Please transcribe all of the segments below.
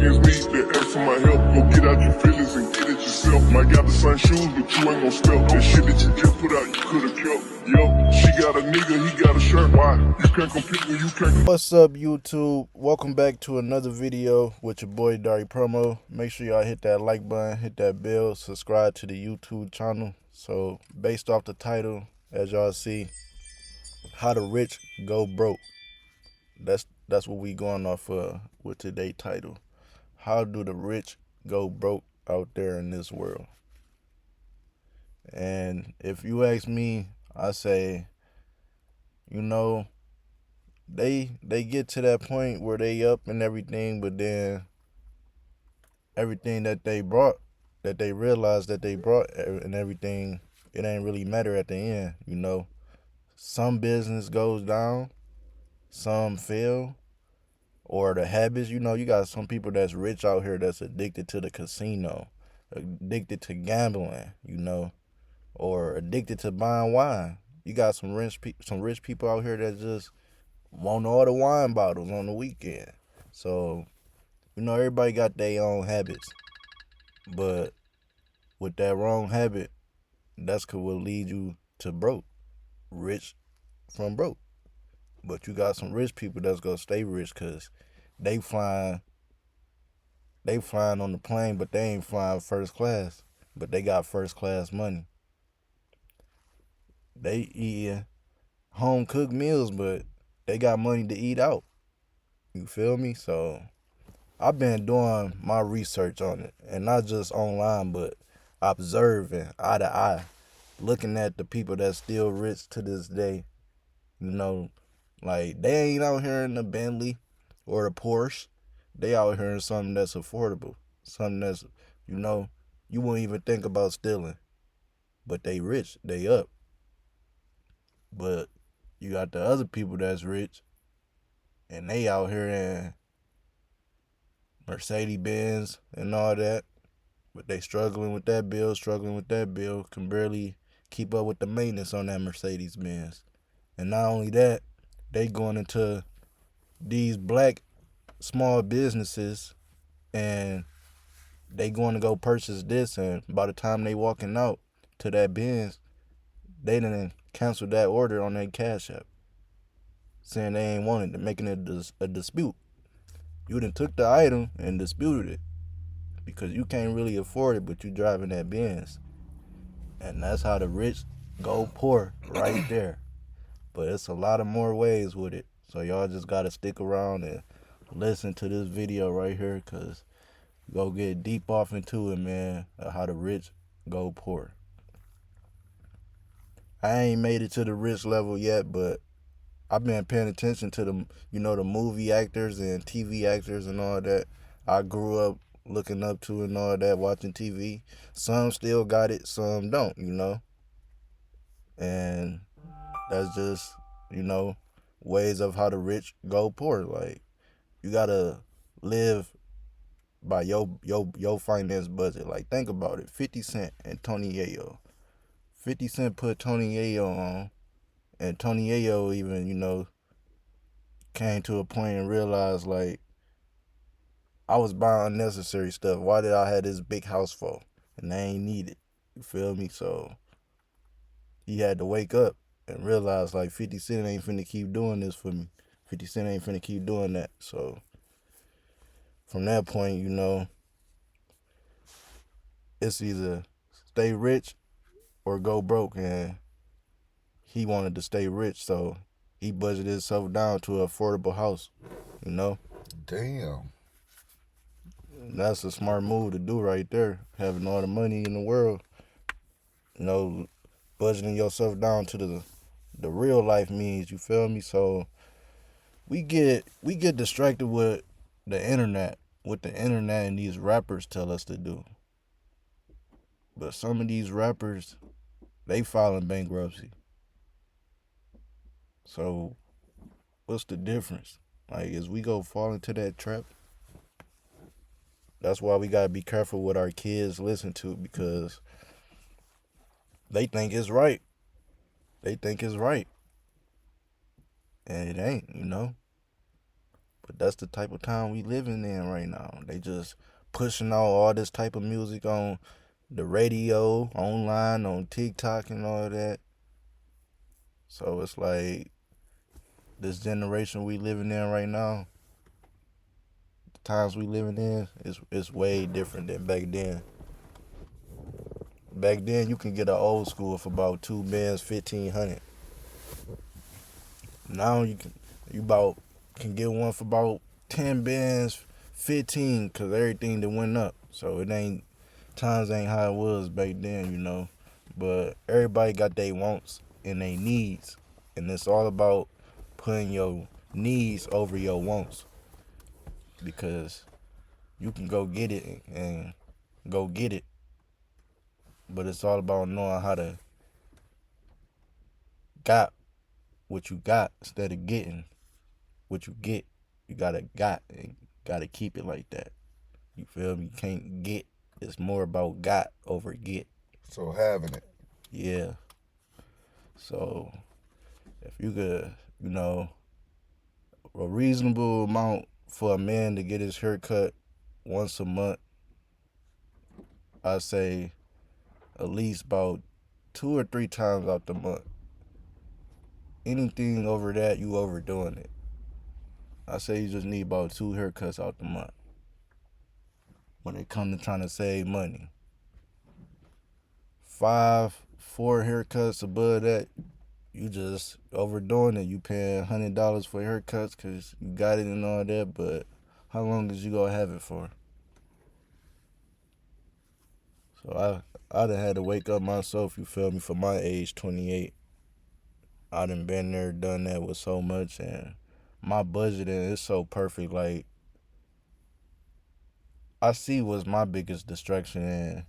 against me, then ask for my help. Go get out your feelings and get it yourself. Might got the same shoes, but you ain't gon' step. That shit that you just put out, you could've kept. Yup, she got a nigga, he got a shirt. Why? You can't compete when you can't. What's up, YouTube? Welcome back to another video with your boy Dari Promo. Make sure y'all hit that like button, hit that bell, subscribe to the YouTube channel. So, based off the title, as y'all see, how the rich go broke. That's what we going off with today's title. How do the rich go broke out there in this world? And if you ask me, I say, they get to that point where they up and everything, but then everything that they realized that they brought and everything, it ain't really matter at the end. Some business goes down, some fail, or the habits. You got some people that's rich out here that's addicted to the casino, addicted to gambling, or addicted to buying wine. You got some rich people out here that just want all the wine bottles on the weekend. So, everybody got their own habits. But with that wrong habit, that's what will lead you to broke. Rich from broke. But you got some rich people that's gonna stay rich because they flying on the plane, but they ain't flying first class. But they got first class money. They eating home cooked meals, but they got money to eat out. You feel me? So I've been doing my research on it, and not just online, but observing eye to eye, looking at the people that's still rich to this day. Like they ain't out here in the Bentley or the Porsche. They out here in something that's affordable, something that's, you wouldn't even think about stealing. But they rich, they up. But you got the other people that's rich, and they out here in Mercedes Benz and all that, but they struggling with that bill, can barely keep up with the maintenance on that Mercedes Benz. And not only that, they going into these black small businesses and they going to go purchase this, and by the time they walking out to that Benz, they done canceled that order on their Cash App, saying they ain't wanted it, making it a dispute. You done took the item and disputed it because you can't really afford it, but you driving that Benz. And that's how the rich go poor right there. But it's a lot of more ways with it. So y'all just got to stick around and listen to this video right here, because go get deep off into it, man, of how the rich go poor. I ain't made it to the rich level yet, but I've been paying attention to the movie actors and TV actors and all that. I grew up looking up to and all that, watching TV. Some still got it, some don't, And that's just, ways of how the rich go poor. Like, you gotta live by your finance budget. Like, think about it. 50 Cent and Tony Yayo. 50 Cent put Tony Yayo on, and Tony Yayo even, came to a point and realized, like, I was buying unnecessary stuff. Why did I have this big house for? And I ain't need it. You feel me? So he had to wake up and realize, like, 50 Cent ain't finna keep doing this for me. 50 Cent ain't finna keep doing that. So from that point, it's either stay rich or go broke. And he wanted to stay rich, so he budgeted himself down to an affordable house, Damn. And that's a smart move to do right there. Having all the money in the world, budgeting yourself down to the real life means, you feel me? So we get distracted with the internet, and these rappers tell us to do. But some of these rappers, they filing bankruptcy. So what's the difference? Like, as we go fall into that trap, that's why we gotta be careful what our kids listen to, because they think it's right. They think it's right. And it ain't, But that's the type of time we living in right now. They just pushing out all this type of music on the radio, online, on TikTok and all that. So it's like this generation we living in right now, the times we living in, is way different than back then. Back then you can get an old school for about 2 bands, 1,500. Now you can get one for about 10 bands, 15, cause everything that went up. So times ain't how it was back then, you know. But everybody got their wants and their needs, and it's all about putting your needs over your wants, because you can go get it and go get it, but it's all about knowing how to got what you got instead of getting what you get. You gotta keep it like that. You feel me? You can't get. It's more about got over get. So having it. Yeah. So if you could, you know, a reasonable amount for a man to get his hair cut once a month, I'd say at least about 2 or 3 times out the month. Anything over that, you overdoing it. I say you just need about 2 haircuts out the month when it comes to trying to save money. 4 haircuts above that, you just overdoing it. You paying $100 for haircuts because you got it and all that, but how long is you gonna have it for? So I done had to wake up myself, you feel me, for my age, 28. I done been there, done that with so much, and my budgeting is so perfect. Like, I see what's my biggest distraction, and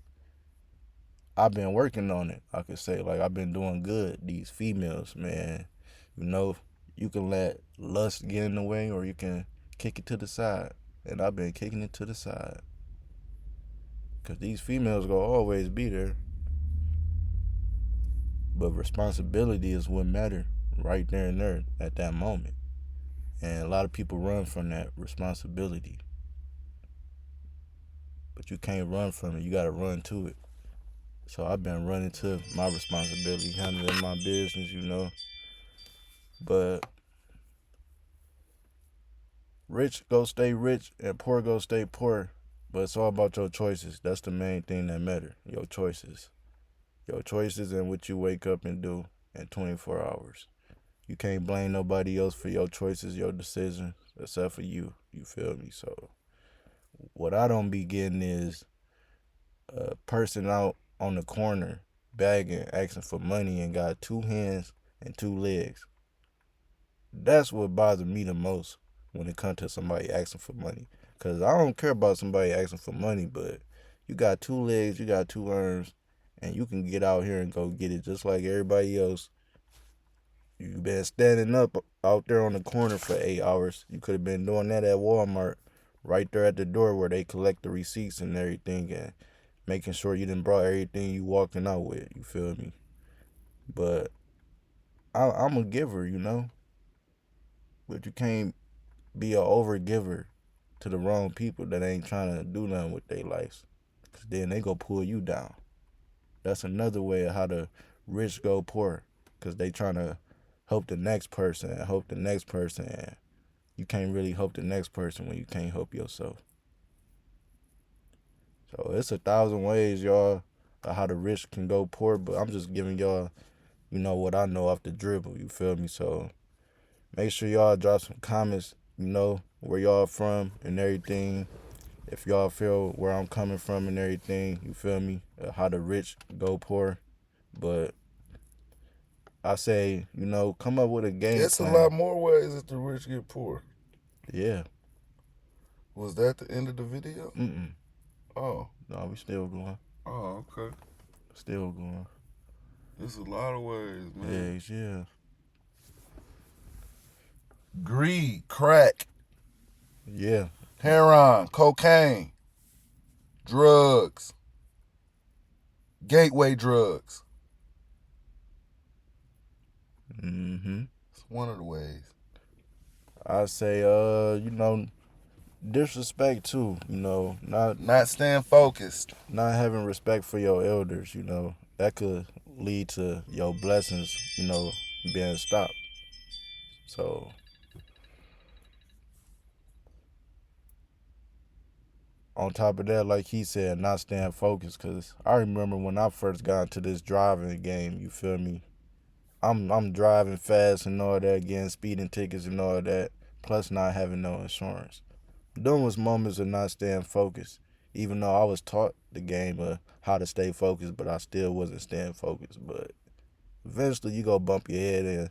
I've been working on it. I could say, like, I've been doing good. These females, man, you know, you can let lust get in the way, or you can kick it to the side. And I've been kicking it to the side, because these females gonna always be there. But responsibility is what matter right there and there at that moment. And a lot of people run from that responsibility. But you can't run from it. You gotta run to it. So I've been running to my responsibility, handling my business, you know. But rich go stay rich and poor go stay poor. But it's all about your choices. That's the main thing that matter. Your choices. Your choices and what you wake up and do in 24 hours. You can't blame nobody else for your choices, your decisions, except for you. You feel me? So what I don't be getting is a person out on the corner begging, asking for money, and got 2 hands and 2 legs. That's what bothers me the most when it comes to somebody asking for money. Because I don't care about somebody asking for money, but you got 2 legs, you got 2 arms, and you can get out here and go get it just like everybody else. You've been standing up out there on the corner for 8 hours. You could have been doing that at Walmart, right there at the door where they collect the receipts and everything, and making sure you done brought everything you walking out with. You feel me? But I'm a giver, you know. But you can't be an over giver to the wrong people that ain't trying to do nothing with their lives, because then they go pull you down. That's another way of how the rich go poor, because they trying to help the next person and help the next person. And you can't really help the next person when you can't help yourself. So it's 1,000 ways, y'all, of how the rich can go poor, but I'm just giving y'all, you know, what I know off the dribble, you feel me? So make sure y'all drop some comments, you know, where y'all from and everything. If y'all feel where I'm coming from and everything, you feel me? How the rich go poor. But I say, you know, come up with a game It's plan. a lot more ways that the rich get poor. Yeah. Was that the end of the video? Mm-mm. Oh. No, we still going. Oh, okay. Still going. There's a lot of ways, man. Yeah. Greed, crack, Yeah. heroin, cocaine, drugs, gateway drugs. Mm-hmm. It's one of the ways. I say, disrespect too. Not staying focused. Not having respect for your elders. That could lead to your blessings. Being stopped. So. On top of that, like he said, not staying focused. Cause I remember when I first got into this driving game. You feel me? I'm driving fast and all that, getting speeding tickets and all that. Plus not having no insurance. Them was moments of not staying focused. Even though I was taught the game of how to stay focused, but I still wasn't staying focused. But eventually you go bump your head and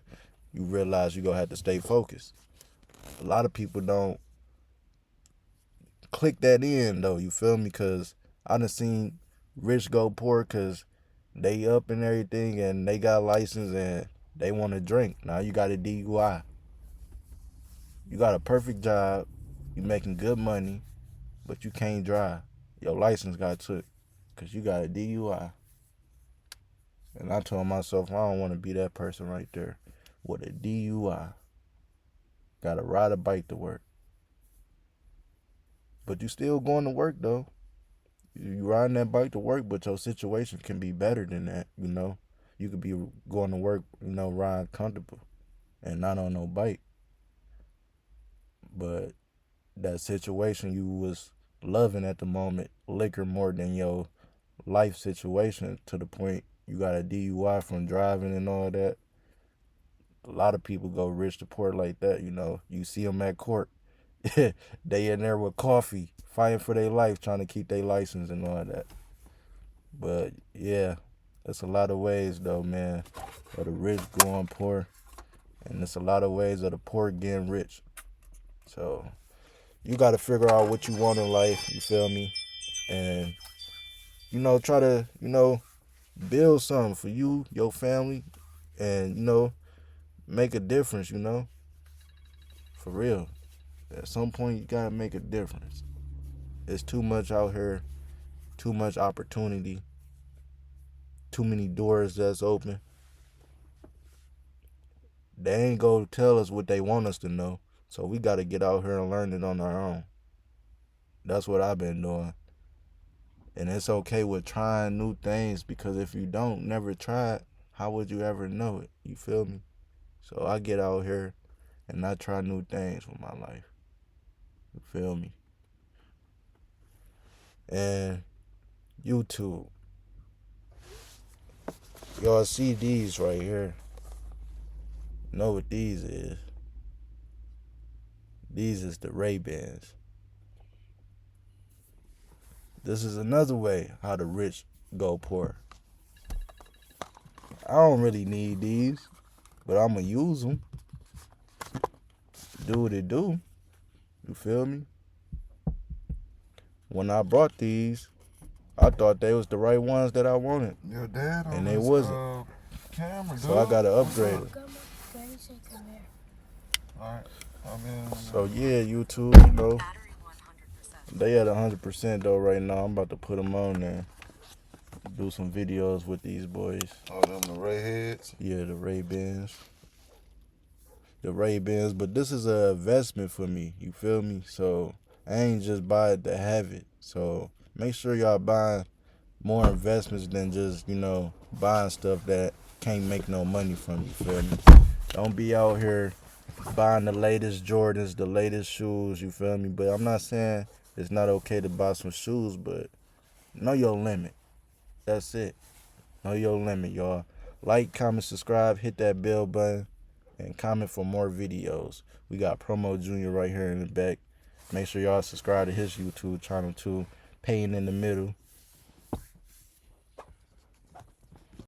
you realize you gonna have to stay focused. A lot of people don't click that in though, you feel me? Cause I done seen rich go poor cause they up and everything and they got a license and they want to drink. Now you got a DUI. You got a perfect job, you making good money, but you can't drive. Your license got took cause you got a DUI. And I told myself I don't want to be that person right there with a DUI. Gotta ride a bike to work. But you still going to work though. You riding that bike to work, but your situation can be better than that, You could be going to work, riding comfortable and not on no bike. But that situation you was loving at the moment, liquor more than your life situation to the point you got a DUI from driving and all that. A lot of people go rich to poor like that, You see them at court. They in there with coffee, fighting for their life, trying to keep their license and all that. But yeah, there's a lot of ways though, man, of the rich going poor, and there's a lot of ways of the poor getting rich. So you got to figure out what you want in life. You feel me? And try to build something for you, your family, and make a difference. For real. At some point, you gotta make a difference. It's too much out here, too much opportunity, too many doors that's open. They ain't gonna tell us what they want us to know, so we gotta get out here and learn it on our own. That's what I've been doing. And it's okay with trying new things because if you don't never try it, how would you ever know it? You feel me? So I get out here and I try new things with my life. You feel me? And YouTube. Y'all see these right here. Know what these is. These is the Ray-Bans. This is another way how the rich go poor. I don't really need these, but I'ma use them. Do what it do. You feel me? When I brought these, I thought they was the right ones that I wanted. Your dad on and they this, wasn't. Camera, So I gotta upgrade it. Alright, So yeah, YouTube, they at 100% though right now. I'm about to put them on there. Do some videos with these boys. Oh, them the Ray heads? Yeah, the Ray-Bans. But this is an investment for me. You feel me? So I ain't just buy it to have it. So make sure y'all buying more investments than just, buying stuff that can't make no money from you. Feel me? Don't be out here buying the latest Jordans, the latest shoes. You feel me? But I'm not saying it's not okay to buy some shoes, but know your limit. That's it. Know your limit, y'all. Like, comment, subscribe, hit that bell button, and comment for more videos. We got Promo Junior right here in the back. Make sure y'all subscribe to his YouTube channel too. Paying in the middle.